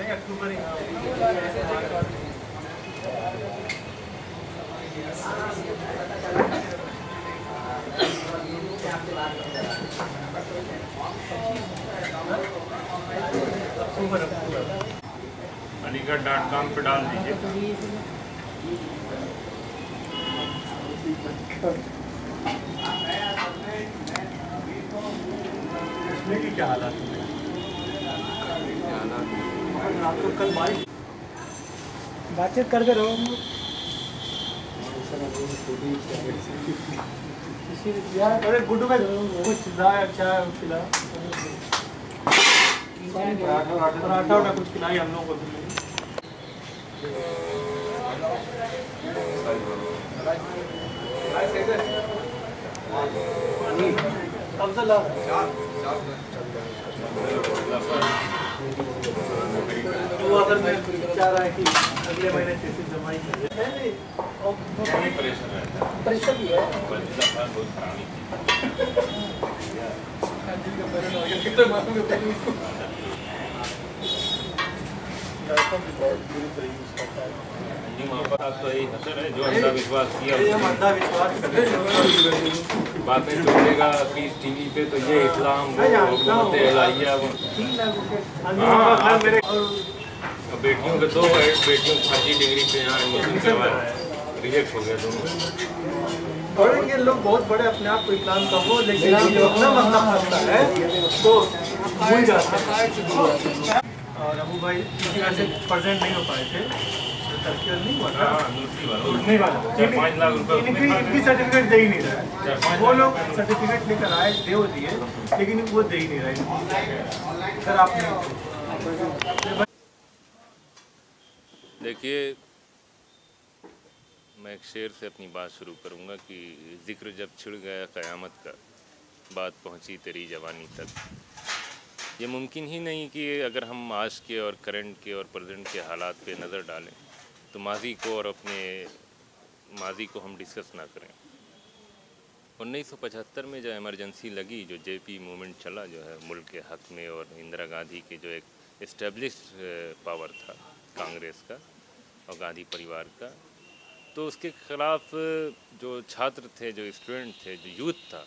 नहीं अक्टूबर ही अलीगढ़.com पे डाल दीजिए। इसमें की क्या हालात है? आप तो कल बातचीत करते रहो। अरे गुड्डू में कुछ चाय खिला, पराठा उठा कुछ खिलाई हम लोगों को। तो अगर मैं चाह रहा है कि अगले महीने से जमाई प्रेशर भी है। तो यही असर है जो अंधविश्वास किया, बातें चलेगा पीस टीवी पे, तो ये इस्लाम बेटियों के 2 बेटियों फर्जी डिग्री पे यहाँ एडमिशन करवाया, रिजेक्ट हो गया दोनों। पढ़ेंगे लोग बहुत बड़े अपने आप को इस्लाम का हो, लेकिन जो अपना मतलब फंसता है तो भूल जाता है। और अबू भाई किसी वजह से प्रेजेंट नहीं हो पाए थे, नहीं हुआ था, नहीं वाला 5 लाख रुपए इनकी सर्टिफिकेट दे ही नहीं रहा है। वो लोग सर्टिफिकेट लेकर आए, दे दिए, लेकिन वो दे ही नहीं रहा है सर। आपने देखिए, मैं एक शेर से अपनी बात शुरू करूंगा कि जिक्र जब छिड़ गया क़यामत का, बात पहुंची तेरी जवानी तक। ये मुमकिन ही नहीं कि अगर हम आज के और करंट के और प्रेजेंट के हालात पे नज़र डालें तो माजी को और अपने माजी को हम डिस्कस ना करें। 1975 में जो इमरजेंसी लगी, जो जेपी मूवमेंट चला जो है मुल्क के हक़ में, और इंदिरा गांधी के जो एक इस्टेब्लिश्ड पावर था कांग्रेस का और गांधी परिवार का, तो उसके ख़िलाफ़ जो छात्र थे, जो स्टूडेंट थे, जो यूथ था,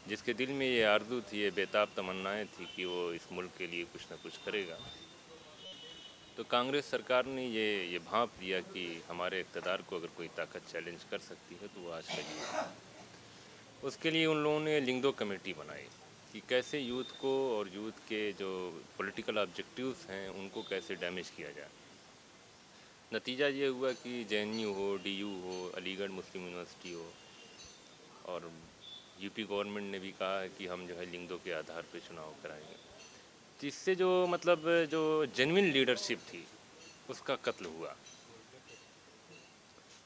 जिसके दिल में ये आरज़ू थी, ये बेताब तमन्नाएं थी कि वो इस मुल्क के लिए कुछ ना कुछ करेगा, तो कांग्रेस सरकार ने ये भांप दिया कि हमारे इक़्तिदार को अगर कोई ताकत चैलेंज कर सकती है तो वो आज का यूथ है। उसके लिए उन लोगों ने लिंगदो कमेटी बनाई कि कैसे यूथ को और यूथ के जो पॉलिटिकल ऑब्जेक्टिव्स हैं उनको कैसे डैमेज किया जाए। नतीजा ये हुआ कि JNU हो, DU हो, अलीगढ़ मुस्लिम यूनिवर्सिटी हो, और यूपी गवर्नमेंट ने भी कहा है कि हम जो है लिंगदो के आधार पर चुनाव कराएंगे। जिससे जो मतलब जो जेन्युइन लीडरशिप थी उसका कत्ल हुआ,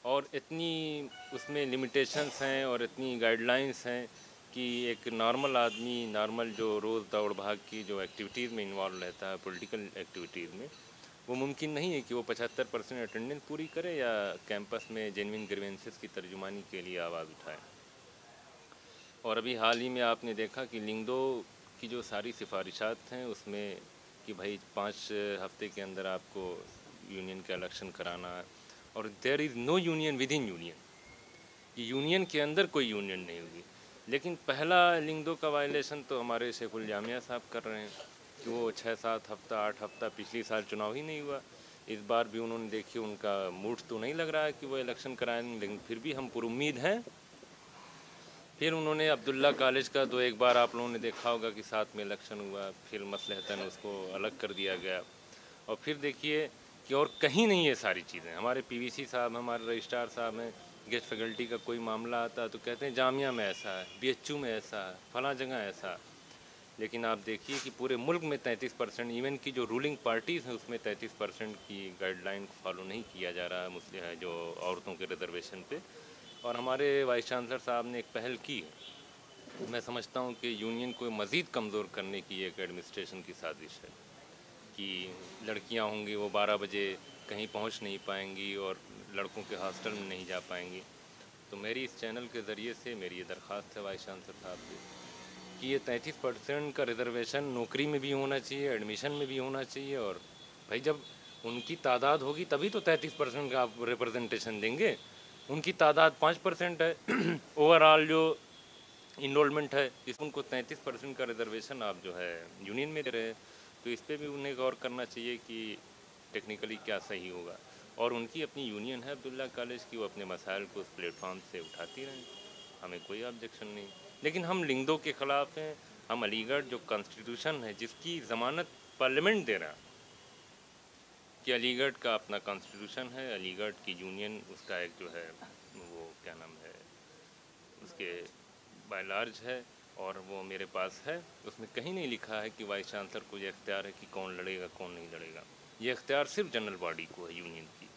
और इतनी उसमें लिमिटेशंस हैं और इतनी गाइडलाइंस हैं कि एक नॉर्मल आदमी, नॉर्मल जो रोज़ दौड़ भाग की जो एक्टिविटीज़ में इन्वॉल्व रहता है, पॉलिटिकल एक्टिविटीज़ में, वो मुमकिन नहीं है कि वो 75% अटेंडेंस पूरी करे या कैंपस में जेन्युइन ग्रीवेंसेस की तर्जुमानी के लिए आवाज़ उठाए। और अभी हाल ही में आपने देखा कि लिंगदो की जो सारी सिफारिशात हैं उसमें कि भाई 5 हफ्ते के अंदर आपको यूनियन का इलेक्शन कराना है, और there is no union within union, union के अंदर कोई यूनियन नहीं हुई। लेकिन पहला लिंगदो का वायलेशन तो हमारे शेखुल जामिया साहब कर रहे हैं कि वो 6-7 हफ्ता 8 हफ्ता, पिछली साल चुनाव ही नहीं हुआ, इस बार भी उन्होंने देखिए उनका मूड तो नहीं लग रहा है कि वो इलेक्शन कराएंगे, लेकिन फिर भी हम पुरुम्मीद हैं। फिर उन्होंने अब्दुल्ला कॉलेज का तो एक बार आप लोगों ने देखा होगा कि साथ में इलेक्शन हुआ, फिर मसलहतन उसको अलग कर दिया गया, और फिर देखिए कि और कहीं नहीं ये सारी चीज़ें। हमारे PVC साहब, हमारे रजिस्ट्रार साहब हैं, गेस्ट फैकल्टी का कोई मामला आता तो कहते हैं जामिया में ऐसा है, BHU में ऐसा है, फलां जगह ऐसा है। लेकिन आप देखिए कि पूरे मुल्क में 33%, इवन की जो रूलिंग पार्टीज़ हैं उसमें 33% की गाइडलाइन को फॉलो नहीं किया जा रहा है मुस्लिम जो औरतों के रिजर्वेशन पे। और हमारे वाइस चांसलर साहब ने एक पहल की है। मैं समझता हूँ कि यूनियन को मज़ीद कमज़ोर करने की एक एडमिनिस्ट्रेशन की साजिश है कि लड़कियाँ होंगी वो 12 बजे कहीं पहुँच नहीं पाएंगी और लड़कों के हॉस्टल में नहीं जा पाएंगी। तो मेरी इस चैनल के ज़रिए से मेरी ये दरख्वास्त है वाइस चांसलर साहब से कि ये 33% का रिज़र्वेशन नौकरी में भी होना चाहिए, एडमिशन में भी होना चाहिए, और भाई जब उनकी तादाद होगी तभी तो 33% का आप रिप्रेजेंटेशन देंगे। उनकी तादाद 5% है ओवरऑल जो इनरोलमेंट है, इस उनको 33% का रिजर्वेशन आप जो है यूनियन में दे रहे हैं। तो इस पर भी उन्हें गौर करना चाहिए कि टेक्निकली क्या सही होगा। और उनकी अपनी यूनियन है अब्दुल्ला कॉलेज की, वो अपने मसाइल को उस प्लेटफॉर्म से उठाती रहें, हमें कोई ऑब्जेक्शन नहीं। लेकिन हम लिंगदों के ख़िलाफ़ हैं। हम अलीगढ़ जो कॉन्स्टिट्यूशन है जिसकी ज़मानत पार्लियामेंट दे रहा कि अलीगढ़ का अपना कॉन्स्टिट्यूशन है, अलीगढ़ की यूनियन उसका एक जो है वो क्या नाम है उसके बाय लार्ज है और वो मेरे पास है। उसमें कहीं नहीं लिखा है कि वाइस चांसलर को ये इख्तियार है कि कौन लड़ेगा कौन नहीं लड़ेगा। ये इख्तियार सिर्फ जनरल बॉडी को है यूनियन की।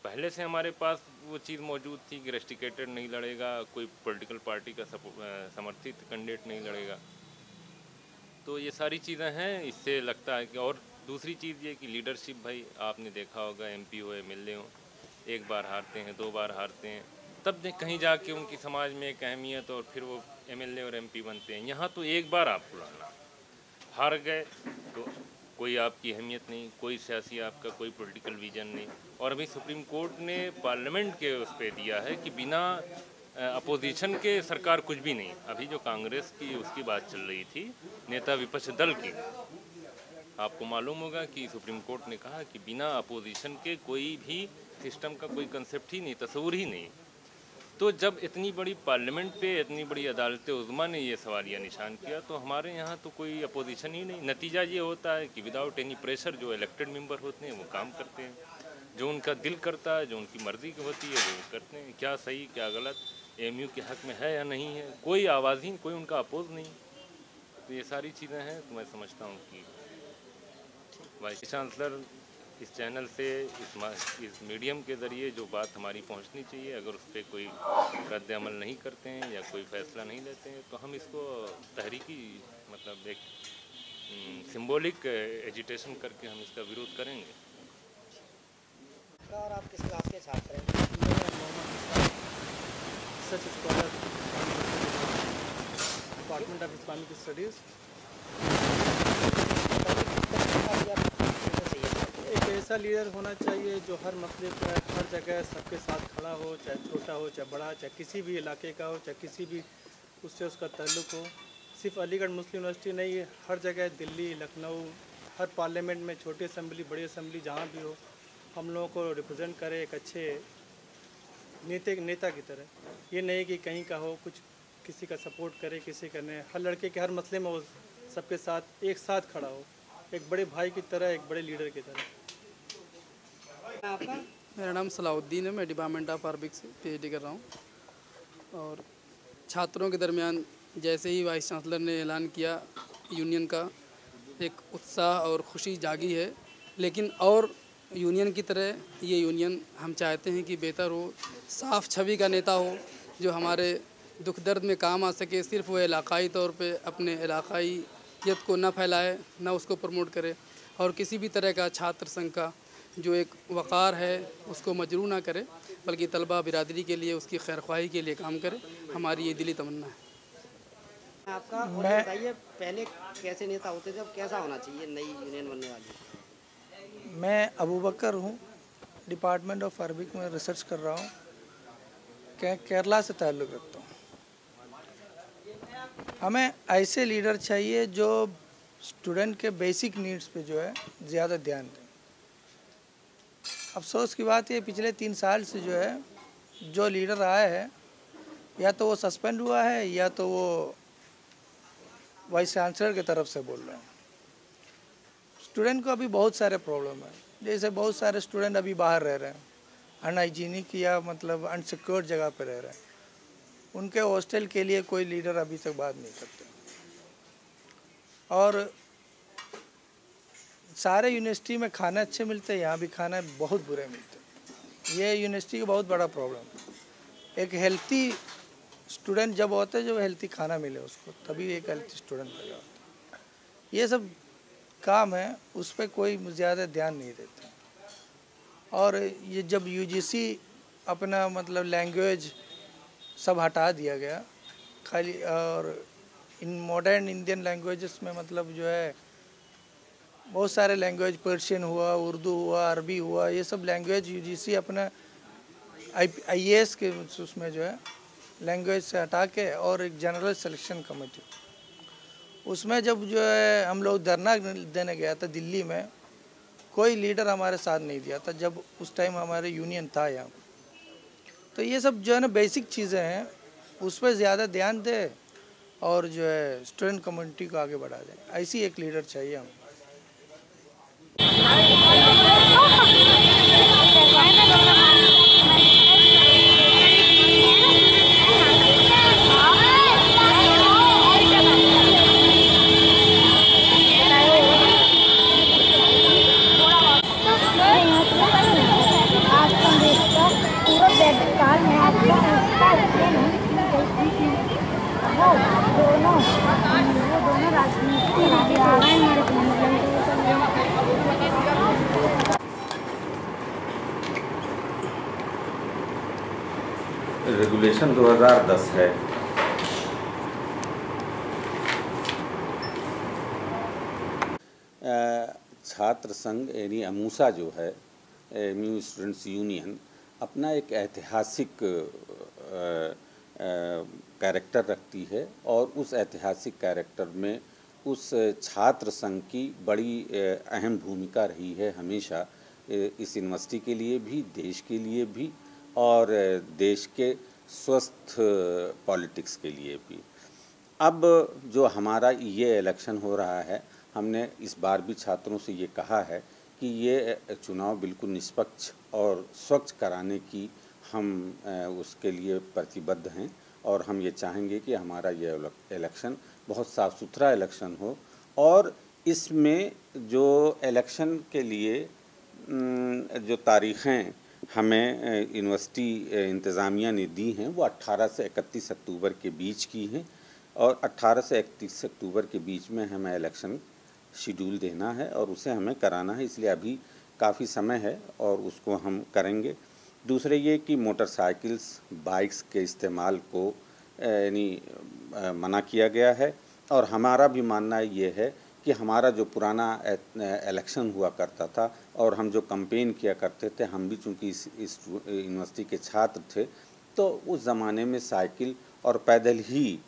पहले से हमारे पास वो चीज़ मौजूद थी कि रेस्ट्रिकेटेड नहीं लड़ेगा, कोई पॉलिटिकल पार्टी का समर्थित कैंडिडेट नहीं लड़ेगा। तो ये सारी चीज़ें हैं, इससे लगता है कि। और दूसरी चीज़ ये कि लीडरशिप, भाई आपने देखा होगा MP हो MLA हो, एक बार हारते हैं 2 बार हारते हैं, तब कहीं जाके उनकी समाज में एक अहमियत और फिर वो MLA और MP बनते हैं। यहाँ तो एक बार आपको लड़ना, हार गए तो कोई आपकी अहमियत नहीं, कोई सियासी आपका कोई पॉलिटिकल विजन नहीं। और अभी सुप्रीम कोर्ट ने पार्लियामेंट के उस पर दिया है कि बिना अपोजिशन के सरकार कुछ भी नहीं। अभी जो कांग्रेस की उसकी बात चल रही थी नेता विपक्ष दल की, आपको मालूम होगा कि सुप्रीम कोर्ट ने कहा कि बिना अपोजिशन के कोई भी सिस्टम का कोई कंसेप्ट ही नहीं, तस्वुर ही नहीं। तो जब इतनी बड़ी पार्लियामेंट पे इतनी बड़ी अदालत उज़्मा ने ये सवालिया निशान किया, तो हमारे यहाँ तो कोई अपोजिशन ही नहीं। नतीजा ये होता है कि विदाउट एनी प्रेशर जो इलेक्टेड मेंबर होते हैं वो काम करते हैं, जो उनका दिल करता है, जो उनकी मर्ज़ी की होती है वो करते हैं। क्या सही क्या गलत, AMU के हक़ में है या नहीं है, कोई आवाज़ ही, कोई उनका अपोज नहीं। तो ये सारी चीज़ें हैं। तो मैं समझता हूँ कि वाइस चांसलर इस चैनल से, इस मीडियम के ज़रिए जो बात हमारी पहुंचनी चाहिए, अगर उस पर कोई रद्द अमल नहीं करते हैं या कोई फ़ैसला नहीं लेते हैं तो हम इसको तहरीकी मतलब एक सिंबॉलिक एजिटेशन करके हम इसका विरोध करेंगे। और आप किस क्लास के छात्र हैं? Research scholar, department of Islamic studies. एक ऐसा लीडर होना चाहिए जो हर मसले पर हर जगह सबके साथ खड़ा हो, चाहे छोटा हो चाहे बड़ा, चाहे किसी भी इलाके का हो, चाहे किसी भी उससे उसका ताल्लुक़ हो। सिर्फ अलीगढ़ मुस्लिम यूनिवर्सिटी नहीं, हर जगह दिल्ली, लखनऊ, हर पार्लियामेंट में छोटी असम्बली बड़ी असम्बली जहाँ भी हो, हम लोगों को रिप्रेजेंट करे एक अच्छे नेता की तरह। ये नहीं कि कहीं का हो, कुछ किसी का सपोर्ट करे किसी का नहीं, हर लड़के के हर मसले में वो सबके साथ एक साथ खड़ा हो, एक बड़े भाई की तरह, एक बड़े लीडर की तरह। आपका? मेरा नाम सलाउद्दीन है, मैं डिपार्टमेंट ऑफ अरबिक से PhD कर रहा हूँ। और छात्रों के दरमियान जैसे ही वाइस चांसलर ने ऐलान किया यूनियन का, एक उत्साह और खुशी जागी है। लेकिन और यूनियन की तरह ये यूनियन हम चाहते हैं कि बेहतर हो, साफ़ छवि का नेता हो जो हमारे दुख दर्द में काम आ सके। सिर्फ वो इलाक़ाई तौर पे अपने इलाक़ाईयत को न फैलाए, न उसको प्रमोट करे, और किसी भी तरह का छात्र संघ का जो एक वक़ार है उसको मजरू ना करे, बल्कि तलबा बिरादरी के लिए, उसकी खैरख्वाही के लिए काम करे। हमारी ये दिली तमन्ना है। आपका और बताइए, पहले कैसे नेता होते थे, अब कैसा होना चाहिए नई यूनियन बनने वाली? मैं अबू बकर हूँ, डिपार्टमेंट ऑफ अरबिक में रिसर्च कर रहा हूँ, केरला से ताल्लुक़ रखता हूँ। हमें ऐसे लीडर चाहिए जो स्टूडेंट के बेसिक नीड्स पे जो है ज़्यादा ध्यान दें। अफसोस की बात है, पिछले 3 साल से जो है जो लीडर आया है, या तो वो सस्पेंड हुआ है या तो वो वाइस चांसलर की तरफ से बोल रहे हैं। स्टूडेंट को अभी बहुत सारे प्रॉब्लम है, जैसे बहुत सारे स्टूडेंट अभी बाहर रह रहे हैं, अनहाइजीनिक या मतलब अनसिक्योर जगह पर रह रहे हैं। उनके हॉस्टल के लिए कोई लीडर अभी तक बात नहीं करते। और सारे यूनिवर्सिटी में खाना अच्छे मिलते हैं, यहाँ भी खाना बहुत बुरे मिलते हैं। ये यूनिवर्सिटी का बहुत बड़ा प्रॉब्लम है। एक हेल्थी स्टूडेंट जब होता है, जब हेल्थी खाना मिले उसको, तभी एक हेल्थी स्टूडेंट पैदा होता है। ये सब काम है, उस पर कोई ज़्यादा ध्यान नहीं देता। और ये जब UGC अपना मतलब लैंग्वेज सब हटा दिया गया खाली, और इन मॉडर्न इंडियन लैंग्वेजेस में मतलब जो है बहुत सारे लैंग्वेज, पर्शियन हुआ, उर्दू हुआ, अरबी हुआ, ये सब लैंग्वेज यूजीसी अपना IAS के उसमें जो है लैंग्वेज से हटा के, और एक जनरल सिलेक्शन कमेटी, उसमें जब जो है हम लोग धरना देने गया था दिल्ली में, कोई लीडर हमारे साथ नहीं दिया था जब उस टाइम हमारे यूनियन था यहाँ। तो ये सब जो है ना बेसिक चीज़ें हैं, उस पर ज़्यादा ध्यान दें और जो है स्टूडेंट कम्युनिटी को आगे बढ़ा दें, ऐसी एक लीडर चाहिए हमें। रेगुलेशन 2010 है। छात्र संघ यानी अमूसा जो है, एमयू स्टूडेंट्स यूनियन, अपना एक ऐतिहासिक कैरेक्टर रखती है और उस ऐतिहासिक कैरेक्टर में उस छात्र संघ की बड़ी अहम भूमिका रही है हमेशा, इस यूनिवर्सिटी के लिए भी, देश के लिए भी और देश के स्वस्थ पॉलिटिक्स के लिए भी। अब जो हमारा ये इलेक्शन हो रहा है, हमने इस बार भी छात्रों से ये कहा है कि ये चुनाव बिल्कुल निष्पक्ष और स्वच्छ कराने की हम उसके लिए प्रतिबद्ध हैं और हम ये चाहेंगे कि हमारा ये इलेक्शन बहुत साफ़ सुथरा इलेक्शन हो और इसमें जो इलेक्शन के लिए जो तारीख़ें हमें यूनिवर्सिटी इंतज़ामिया ने दी हैं वो 18 से 31 अक्टूबर के बीच की हैं और 18 से 31 अक्टूबर के बीच में हमें इलेक्शन शेड्यूल देना है और उसे हमें कराना है, इसलिए अभी काफ़ी समय है और उसको हम करेंगे। दूसरे ये कि मोटरसाइकिल्स, बाइक्स के इस्तेमाल को यानी मना किया गया है और हमारा भी मानना ये है कि हमारा जो पुराना इलेक्शन हुआ करता था और हम जो कैंपेन किया करते थे, हम भी चूँकि इस यूनिवर्सिटी के छात्र थे, तो उस ज़माने में साइकिल और पैदल ही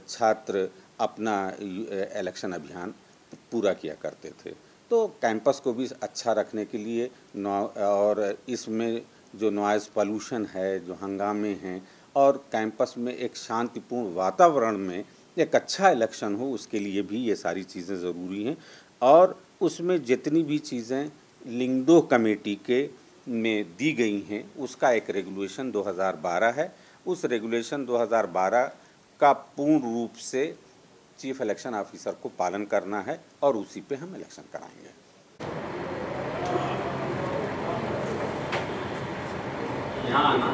छात्र अपना इलेक्शन अभियान पूरा किया करते थे। तो कैंपस को भी अच्छा रखने के लिए और इसमें जो नॉइज़ पोल्यूशन है, जो हंगामे हैं और कैंपस में एक शांतिपूर्ण वातावरण में एक अच्छा इलेक्शन हो, उसके लिए भी ये सारी चीज़ें ज़रूरी हैं। और उसमें जितनी भी चीज़ें लिंगदो कमेटी के में दी गई हैं उसका एक रेगुलेशन 2012 है। उस रेगुलेशन 2012 का पूर्ण रूप से चीफ इलेक्शन ऑफिसर को पालन करना है और उसी पे हम इलेक्शन कराएंगे। यहाँ आना